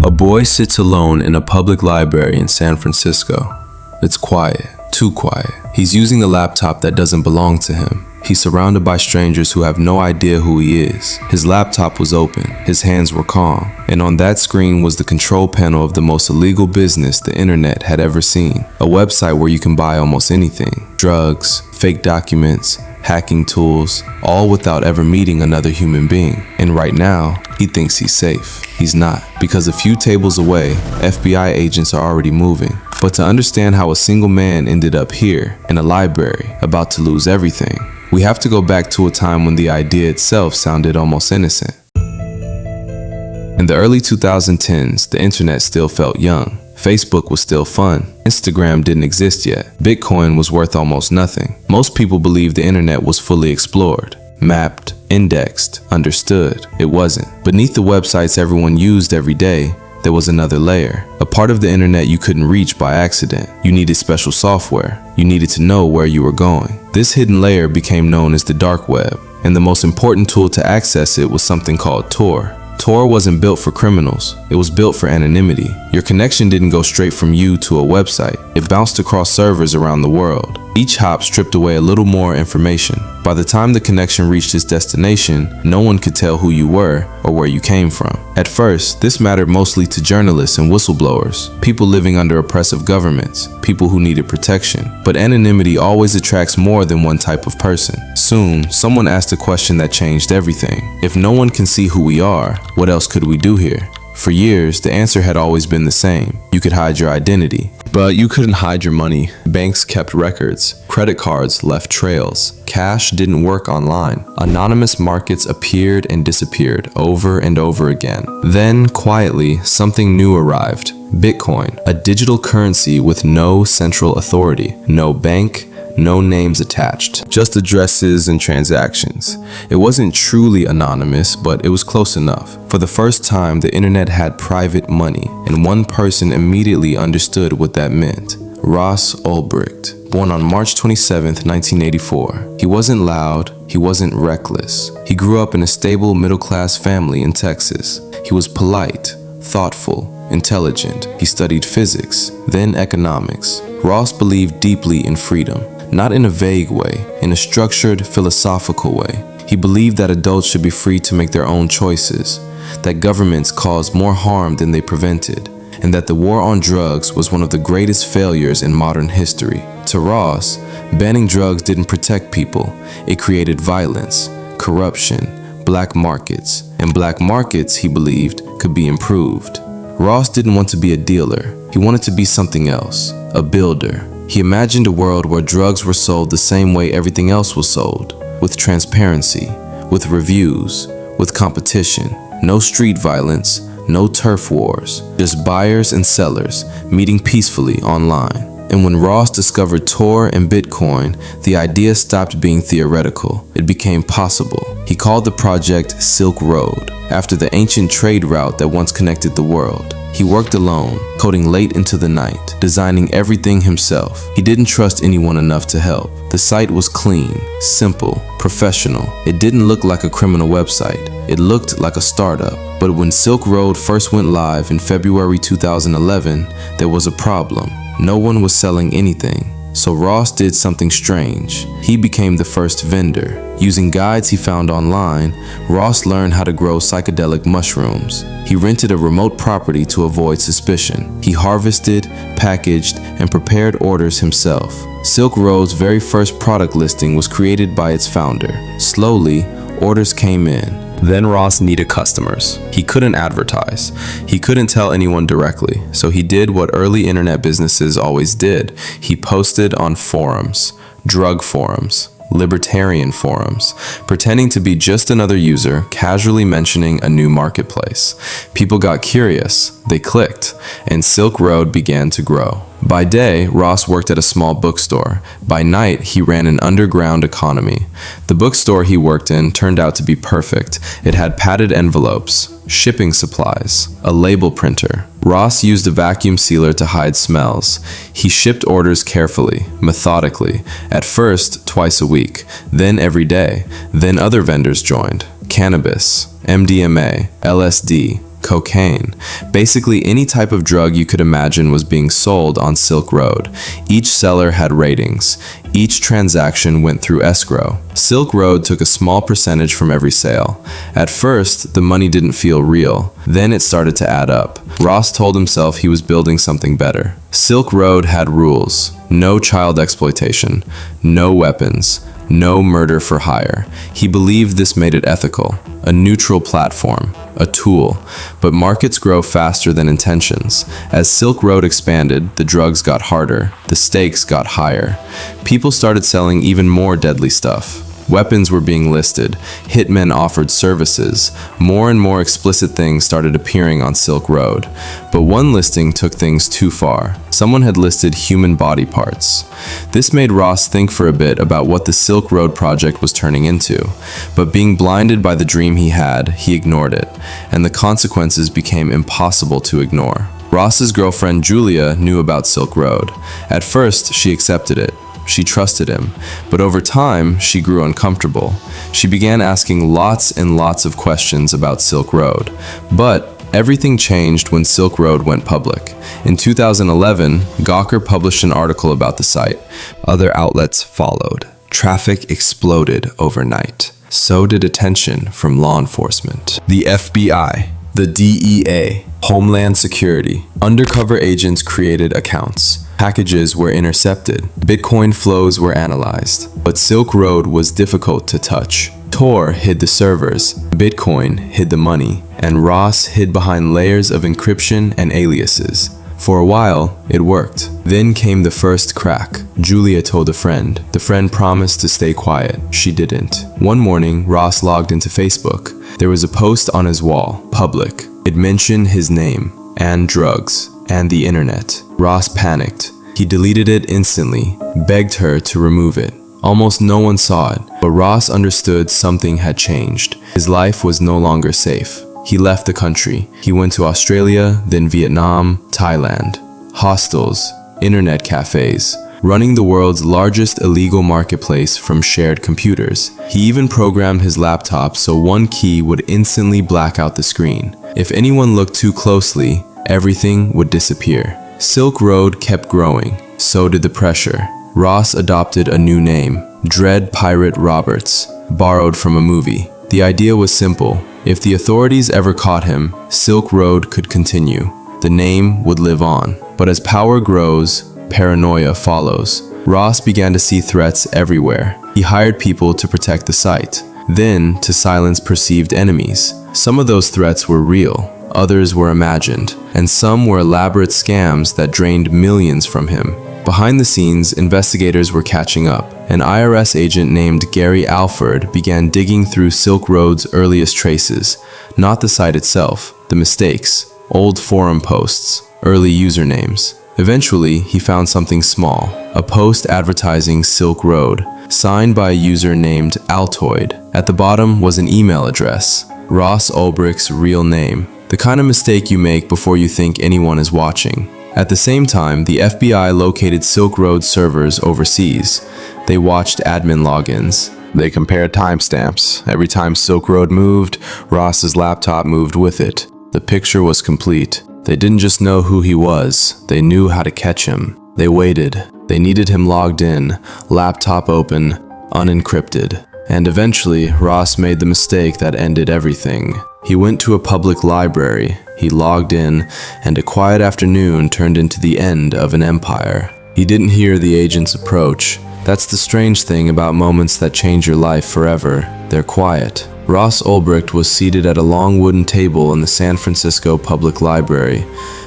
A boy sits alone in a public library in San Francisco. It's quiet, too quiet. He's using a laptop that doesn't belong to him. He's surrounded by strangers who have no idea who he is. His laptop was open, his hands were calm, and on that screen was the control panel of the most illegal business the internet had ever seen. A website where you can buy almost anything: drugs, fake documents, hacking tools, all without ever meeting another human being. And right now, he thinks he's safe. He's not, because a few tables away, FBI agents are already moving. But to understand how a single man ended up here, in a library, about to lose everything, we have to go back to a time when the idea itself sounded almost innocent. In the early 2010s, the internet still felt young. Facebook was still fun. Instagram didn't exist yet. Bitcoin was worth almost nothing. Most people believed the internet was fully explored, mapped, indexed, understood. It wasn't. Beneath the websites everyone used every day, there was another layer, a part of the internet you couldn't reach by accident. You needed special software. You needed to know where you were going. This hidden layer became known as the dark web, and the most important tool to access it was something called Tor. Tor wasn't built for criminals, it was built for anonymity. Your connection didn't go straight from you to a website. It bounced across servers around the world. Each hop stripped away a little more information. By the time the connection reached its destination, no one could tell who you were or where you came from. At first, this mattered mostly to journalists and whistleblowers, people living under oppressive governments, people who needed protection. But anonymity always attracts more than one type of person. Soon, someone asked a question that changed everything. If no one can see who we are, what else could we do here? For years, the answer had always been the same. You could hide your identity, but you couldn't hide your money. Banks kept records. Credit cards left trails. Cash didn't work online. Anonymous markets appeared and disappeared over and over again. Then, quietly, something new arrived. Bitcoin, a digital currency with no central authority, no bank, no names attached, just addresses and transactions. It wasn't truly anonymous, but it was close enough. For the first time, the internet had private money, and one person immediately understood what that meant. Ross Ulbricht, born on March 27, 1984. He wasn't loud, he wasn't reckless. He grew up in a stable middle-class family in Texas. He was polite, thoughtful, intelligent. He studied physics, then economics. Ross believed deeply in freedom. Not in a vague way, in a structured, philosophical way. He believed that adults should be free to make their own choices, that governments caused more harm than they prevented, and that the war on drugs was one of the greatest failures in modern history. To Ross, banning drugs didn't protect people, it created violence, corruption, black markets, and black markets, he believed, could be improved. Ross didn't want to be a dealer, he wanted to be something else, a builder. He imagined a world where drugs were sold the same way everything else was sold, with transparency, with reviews, with competition, no street violence, no turf wars, just buyers and sellers meeting peacefully online. And when Ross discovered Tor and Bitcoin, the idea stopped being theoretical. It became possible. He called the project Silk Road, after the ancient trade route that once connected the world. He worked alone, coding late into the night, designing everything himself. He didn't trust anyone enough to help. The site was clean, simple, professional. It didn't look like a criminal website. It looked like a startup. But when Silk Road first went live in February 2011, there was a problem. No one was selling anything. So Ross did something strange. He became the first vendor. Using guides he found online, Ross learned how to grow psychedelic mushrooms. He rented a remote property to avoid suspicion. He harvested, packaged, and prepared orders himself. Silk Road's very first product listing was created by its founder. Slowly, orders came in. Then Ross needed customers. He couldn't advertise. He couldn't tell anyone directly, so he did what early internet businesses always did. He posted on forums, drug forums, libertarian forums, pretending to be just another user, casually mentioning a new marketplace. People got curious, they clicked, and Silk Road began to grow. By day, Ross worked at a small bookstore. By night, he ran an underground economy. The bookstore he worked in turned out to be perfect. It had padded envelopes, shipping supplies, a label printer. Ross used a vacuum sealer to hide smells. He shipped orders carefully, methodically, at first twice a week, then every day. Then other vendors joined. Cannabis, MDMA, LSD, cocaine. Basically, any type of drug you could imagine was being sold on Silk Road. Each seller had ratings. Each transaction went through escrow. Silk Road took a small percentage from every sale. At first, the money didn't feel real. Then it started to add up. Ross told himself he was building something better. Silk Road had rules. No child exploitation. No weapons. No murder for hire. He believed this made it ethical, a neutral platform, a tool. But markets grow faster than intentions. As Silk Road expanded, the drugs got harder, the stakes got higher. People started selling even more deadly stuff. Weapons were being listed, hitmen offered services, more and more explicit things started appearing on Silk Road. But one listing took things too far. Someone had listed human body parts. This made Ross think for a bit about what the Silk Road project was turning into. But being blinded by the dream he had, he ignored it, and the consequences became impossible to ignore. Ross's girlfriend Julia knew about Silk Road. At first, she accepted it. She trusted him, but over time, she grew uncomfortable. She began asking lots and lots of questions about Silk Road. But everything changed when Silk Road went public. In 2011, Gawker published an article about the site. Other outlets followed. Traffic exploded overnight. So did attention from law enforcement. The FBI, the DEA, Homeland Security. Undercover agents created accounts. Packages were intercepted. Bitcoin flows were analyzed. But Silk Road was difficult to touch. Tor hid the servers, Bitcoin hid the money, and Ross hid behind layers of encryption and aliases. For a while, it worked. Then came the first crack. Julia told a friend. The friend promised to stay quiet. She didn't. One morning, Ross logged into Facebook. There was a post on his wall, public. It mentioned his name, and drugs, and the internet. Ross panicked. He deleted it instantly, begged her to remove it. Almost no one saw it, but Ross understood something had changed. His life was no longer safe. He left the country. He went to Australia, then Vietnam, Thailand. Hostels, internet cafes, running the world's largest illegal marketplace from shared computers. He even programmed his laptop so one key would instantly black out the screen. If anyone looked too closely, everything would disappear. Silk Road kept growing. So did the pressure. Ross adopted a new name, Dread Pirate Roberts, borrowed from a movie. The idea was simple. If the authorities ever caught him, Silk Road could continue. The name would live on. But as power grows, paranoia follows. Ross began to see threats everywhere. He hired people to protect the site, then to silence perceived enemies. Some of those threats were real. Others were imagined, and some were elaborate scams that drained millions from him. Behind the scenes, investigators were catching up. An IRS agent named Gary Alford began digging through Silk Road's earliest traces, not the site itself, the mistakes, old forum posts, early usernames. Eventually, he found something small, a post advertising Silk Road, signed by a user named Altoid. At the bottom was an email address, Ross Ulbricht's real name. The kind of mistake you make before you think anyone is watching. At the same time, the FBI located Silk Road servers overseas. They watched admin logins. They compared timestamps. Every time Silk Road moved, Ross's laptop moved with it. The picture was complete. They didn't just know who he was, they knew how to catch him. They waited. They needed him logged in, laptop open, unencrypted. And eventually, Ross made the mistake that ended everything. He went to a public library, he logged in, and a quiet afternoon turned into the end of an empire. He didn't hear the agents approach. That's the strange thing about moments that change your life forever. They're quiet. Ross Ulbricht was seated at a long wooden table in the San Francisco Public Library,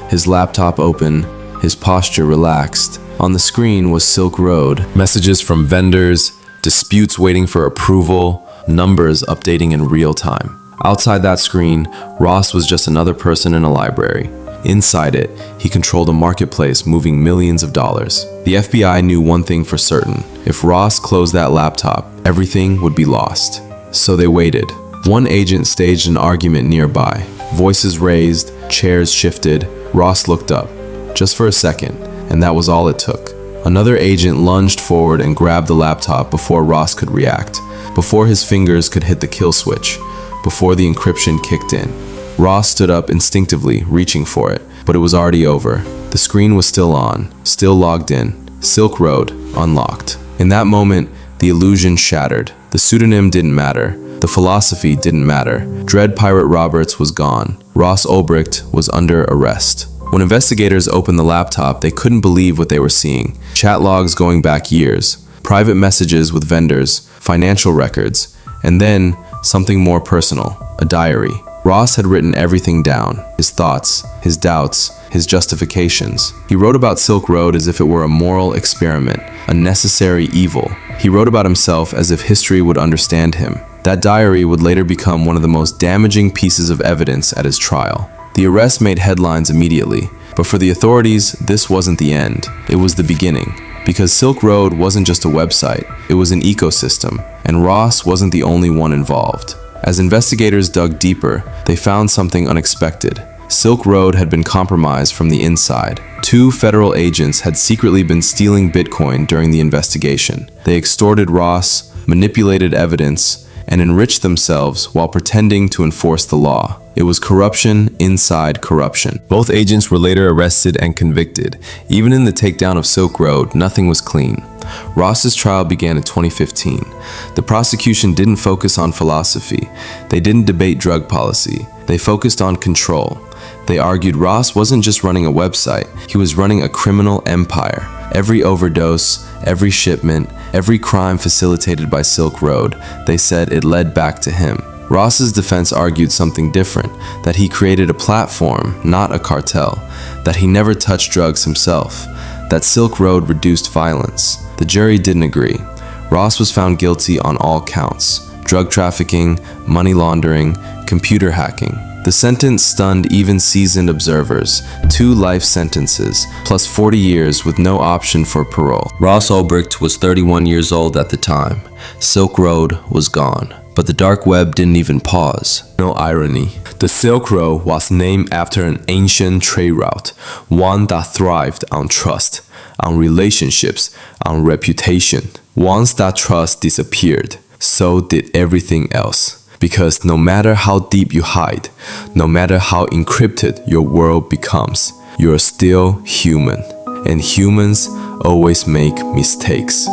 his laptop open, his posture relaxed. On the screen was Silk Road, messages from vendors, disputes waiting for approval, numbers updating in real time. Outside that screen, Ross was just another person in a library. Inside it, he controlled a marketplace moving millions of dollars. The FBI knew one thing for certain. If Ross closed that laptop, everything would be lost. So they waited. One agent staged an argument nearby. Voices raised, chairs shifted. Ross looked up, just for a second, and that was all it took. Another agent lunged forward and grabbed the laptop before Ross could react, before his fingers could hit the kill switch, before the encryption kicked in. Ross stood up instinctively, reaching for it, but it was already over. The screen was still on, still logged in. Silk Road, unlocked. In that moment, the illusion shattered. The pseudonym didn't matter. The philosophy didn't matter. Dread Pirate Roberts was gone. Ross Ulbricht was under arrest. When investigators opened the laptop, they couldn't believe what they were seeing. Chat logs going back years, private messages with vendors, financial records, and then something more personal, a diary. Ross had written everything down, his thoughts, his doubts, his justifications. He wrote about Silk Road as if it were a moral experiment, a necessary evil. He wrote about himself as if history would understand him. That diary would later become one of the most damaging pieces of evidence at his trial. The arrest made headlines immediately, but for the authorities, this wasn't the end. It was the beginning. Because Silk Road wasn't just a website, it was an ecosystem, and Ross wasn't the only one involved. As investigators dug deeper, they found something unexpected. Silk Road had been compromised from the inside. 2 federal agents had secretly been stealing Bitcoin during the investigation. They extorted Ross, manipulated evidence, and enriched themselves while pretending to enforce the law. It was corruption inside corruption. Both agents were later arrested and convicted. Even in the takedown of Silk Road, nothing was clean. Ross's trial began in 2015. The prosecution didn't focus on philosophy. They didn't debate drug policy. They focused on control. They argued Ross wasn't just running a website, he was running a criminal empire. Every overdose, every shipment, every crime facilitated by Silk Road, they said it led back to him. Ross's defense argued something different, that he created a platform, not a cartel, that he never touched drugs himself, that Silk Road reduced violence. The jury didn't agree. Ross was found guilty on all counts: drug trafficking, money laundering, computer hacking. The sentence stunned even seasoned observers: 2 life sentences, plus 40 years with no option for parole. Ross Ulbricht was 31 years old at the time. Silk Road was gone. But the dark web didn't even pause. No irony. The Silk Road was named after an ancient trade route, one that thrived on trust, on relationships, on reputation. Once that trust disappeared, so did everything else. Because no matter how deep you hide, no matter how encrypted your world becomes, you're still human. And humans always make mistakes.